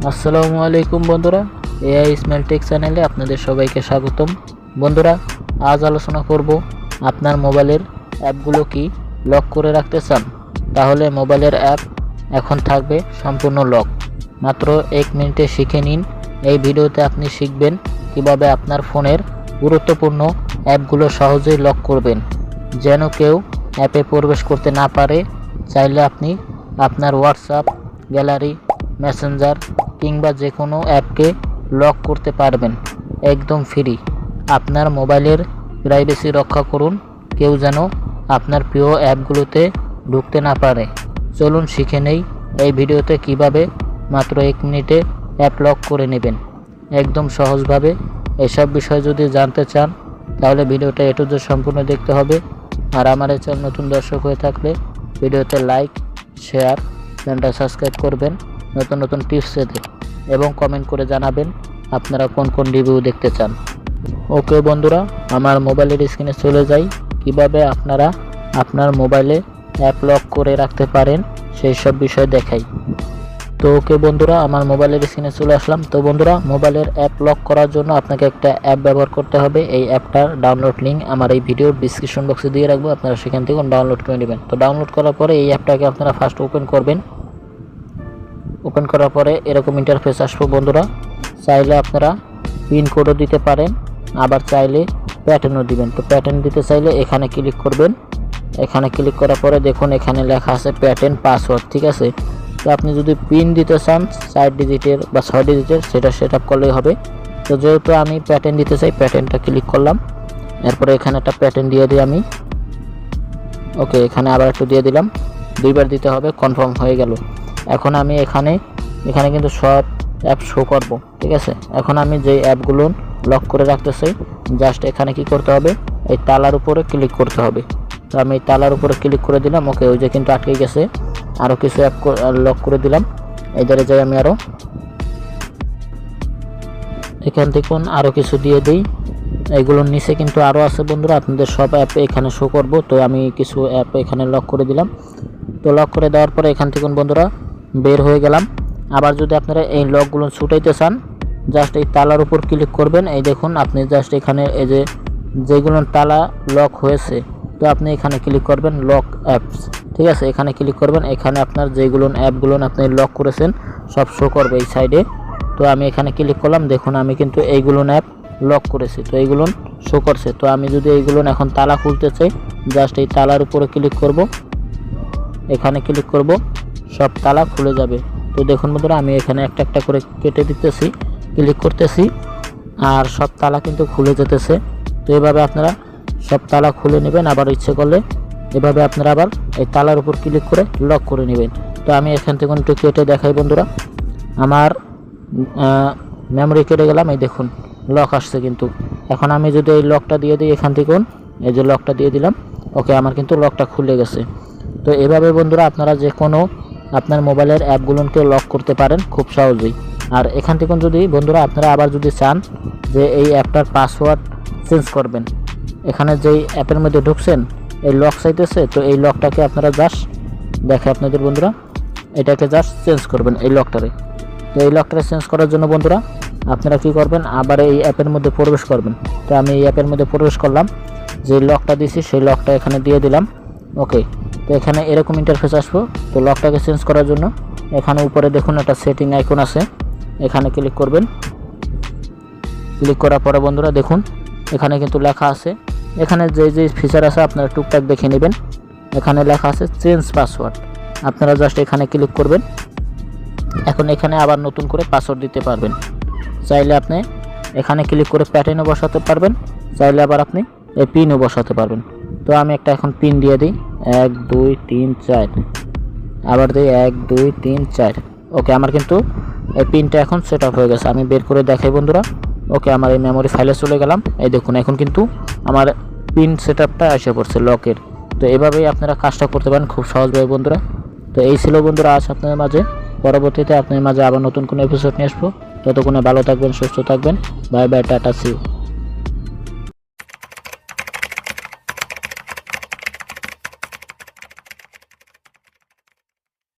আসসালামু আলাইকুম বন্ধুরা, এআই স্মাইল টেক চ্যানেলে আপনাদের সবাইকে স্বাগতম। বন্ধুরা, আজ আলোচনা করব আপনার মোবাইলের অ্যাপগুলো কি লক করে রাখতে চান, তাহলে মোবাইলের অ্যাপ এখন থাকবে সম্পূর্ণ লক। মাত্র 1 মিনিটে শিখে নিন। এই ভিডিওতে আপনি শিখবেন কিভাবে আপনার ফোনের গুরুত্বপূর্ণ অ্যাপগুলো সহজেই লক করবেন, যেন কেউ অ্যাপে প্রবেশ করতে না পারে। চাইলে আপনি আপনার হোয়াটসঅ্যাপ, গ্যালারি, মেসেঞ্জার কিংবা যে কোনো অ্যাপকে লক করতে পারবেন একদম ফ্রি। আপনার মোবাইলের প্রাইভেসি রক্ষা করুন, কেউ যেন আপনার প্রিয় অ্যাপগুলোতে ঢুকতে না পারে। চলুন শিখে নেই এই ভিডিওতে কিভাবে মাত্র 1 মিনিটে অ্যাপ লক করে নেবেন একদম সহজভাবে। এসব বিষয় যদি জানতে চান তাহলে ভিডিওটা এ টু জেড সম্পূর্ণ দেখতে হবে। আর আমার এই চ্যানেল নতুন দর্শক হয়ে থাকলে ভিডিওতে লাইক, শেয়ার, চ্যানেলটা সাবস্ক্রাইব করবেন নতুন নতুন টিপস পেতে, এবং কমেন্ট করে জানাবেন আপনারা কোন কোন রিভিউ দেখতে চান। ওকে বন্ধুরা, আমার মোবাইলের স্ক্রিনে চলে যাই। কিভাবে আপনারা আপনার মোবাইলে অ্যাপ লক করে রাখতে পারেন সেই সব বিষয় দেখাই। তো ওকে বন্ধুরা, আমার মোবাইলের স্ক্রিনে চলে আসলাম। তো বন্ধুরা, মোবাইলের অ্যাপ লক করার জন্য আপনাকে একটা অ্যাপ ব্যবহার করতে হবে। এই অ্যাপটার ডাউনলোড লিঙ্ক আমার এই ভিডিওর ডিসক্রিপশন বক্সে দিয়ে রাখবো, আপনারা সেখান থেকে ডাউনলোড করে নেবেন। তো ডাউনলোড করার পরে এই অ্যাপটাকে আপনারা ফার্স্ট ওপেন করবেন। ওপেন করার পরে এরকম ইন্টারফেস আসবে বন্ধুরা। চাইলে আপনারা পিন কোডও দিতে পারেন, আবার চাইলে প্যাটার্নও দিবেন। তো প্যাটার্ন দিতে চাইলে এখানে ক্লিক করবেন। এখানে ক্লিক করার পরে দেখুন এখানে লেখা আছে প্যাটার্ন পাসওয়ার্ড, ঠিক আছে। তো আপনি যদি পিন দিতে চান 4 ডিজিটের বা 6 ডিজিটের, সেটা সেট আপ করলেই হবে। তো যেহেতু আমি প্যাটার্ন দিতে চাই, প্যাটার্নটা ক্লিক করলাম। এরপরে এখানে একটা প্যাটার্ন দিয়ে দিই আমি। ওকে, এখানে আবার একটু দিয়ে দিলাম, 2বার দিতে হবে, কনফার্ম হয়ে গেল। এখন আমি এখানে কিন্তু সব অ্যাপ শো করব, ঠিক আছে। এখন আমি যে অ্যাপগুলো লক করে রাখতে চাই, জাস্ট এখানে কি করতে হবে, এই তালার উপরে ক্লিক করতে হবে। তো আমি এই তালার উপরে ক্লিক করে দিলাম। ওকে, ওই যে কিন্তু আটকে গেছে। আরও কিছু অ্যাপ লক করে দিলাম। এই ধারে যাই আমি আরও, এখান থেকে আরও কিছু দিয়ে দিই। এইগুলোর নিচে কিন্তু আরও আছে বন্ধুরা, আপনাদের সব অ্যাপ এখানে শো করব। তো আমি কিছু অ্যাপ এখানে লক করে দিলাম। তো লক করে দেওয়ার পরে এখান থেকে বন্ধুরা বের হয়ে গেলাম। আবার যদি আপনারা এই লকগুলো ছুটাইতে চান, জাস্ট এই তালার উপর ক্লিক করবেন। এই দেখুন আপনি জাস্ট এখানে এই যে যেগুলো তালা লক হয়েছে, তো আপনি এখানে ক্লিক করবেন লক অ্যাপস, ঠিক আছে। এখানে ক্লিক করবেন, এখানে আপনার যেগুলো অ্যাপগুলো আপনি লক করেছেন সব শো করবে এই সাইডে। তো আমি এখানে ক্লিক করলাম, দেখুন আমি কিন্তু এইগুলো অ্যাপ লক করেছি, তো এইগুলো শো করছে। তো আমি যদি এইগুলো এখন তালা খুলতে চাই, জাস্ট এই তালার উপরে ক্লিক করব। এখানে ক্লিক করব, সব তালা খুলে যাবে। তো দেখুন বন্ধুরা, আমি এখানে একটা একটা করে কেটে দিতেছি, ক্লিক করতেছি, আর সব তালা কিন্তু খুলে যেতেছে। তো এভাবে আপনারা সব তালা খুলে নেবেন। আবার ইচ্ছে করলে এভাবে আপনারা আবার এই তালার উপর ক্লিক করে লক করে নেবেন। তো আমি এখান থেকে একটু কেটে দেখাই বন্ধুরা। আমার মেমোরি কেটে গেলাম, এই দেখুন লক আসছে কিন্তু। এখন আমি যদি এই লকটা দিয়ে দিই এখান থেকে, এই যে লকটা দিয়ে দিলাম, ওকে, আমার কিন্তু লকটা খুলে গেছে। তো এভাবে বন্ধুরা আপনারা যে কোনো আপনার মোবাইলের অ্যাপগুলোকে লক করতে পারেন খুব সহজেই। আর এখান থেকে যদি বন্ধুরা আপনারা আবার যদি চান যে এই অ্যাপটার পাসওয়ার্ড চেঞ্জ করবেন, এখানে যেই অ্যাপের মধ্যে ঢুকছেন এই লক চাইতেছে, তো এই লকটাকে আপনারা জাস্ট দেখে আপনাদের বন্ধুরা এটাকে জাস্ট চেঞ্জ করবেন এই লকটারে। তো এই লকটারে চেঞ্জ করার জন্য বন্ধুরা আপনারা কি করবেন, আবার এই অ্যাপের মধ্যে প্রবেশ করবেন। তো আমি এই অ্যাপের মধ্যে প্রবেশ করলাম, যে লকটা দিয়েছি সেই লকটা এখানে দিয়ে দিলাম। ওকে, তো এখানে এরকম ইন্টারফেস আসবো। তো লকটাকে চেঞ্জ করার জন্য এখানে উপরে দেখুন একটা সেটিং আইকন আছে, এখানে ক্লিক করবেন। ক্লিক করার পরে বন্ধুরা দেখুন এখানে কিন্তু লেখা আছে, এখানে যে যে ফিচার আছে আপনারা টুকটাক দেখে নেবেন। এখানে লেখা আছে চেঞ্জ পাসওয়ার্ড, আপনারা জাস্ট এখানে ক্লিক করবেন। এখন এখানে আবার নতুন করে পাসওয়ার্ড দিতে পারবেন। চাইলে আপনি এখানে ক্লিক করে প্যাটার্নও বসাতে পারবেন, চাইলে আবার আপনি এই পিনও বসাতে পারবেন। তো আমি একটা এখন পিন দিয়ে দিই, 1 2 3 4, আবার দিই 1 2 3 4। ওকে, আমার কিন্তু এই পিনটা এখন সেট আপ হয়ে গেছে। আমি বের করে দেখাই বন্ধুরা। ওকে, আমার এই মেমোরি ফাইলে চলে গেলাম। এই দেখুন এখন কিন্তু আমার পিন সেট আপটা এসে পড়ছে লকের। তো এভাবেই আপনারা কাজটা করতে পারেন খুব সহজভাবে বন্ধুরা। তো এই ছিল বন্ধুরা আজ আপনাদের মাঝে। পরবর্তীতে আপনাদের মাঝে আবার নতুন কোনো এপিসোড নিয়ে আসবো। ততক্ষণে ভালো থাকবেন, সুস্থ থাকবেন। Bye bye, tata, see you.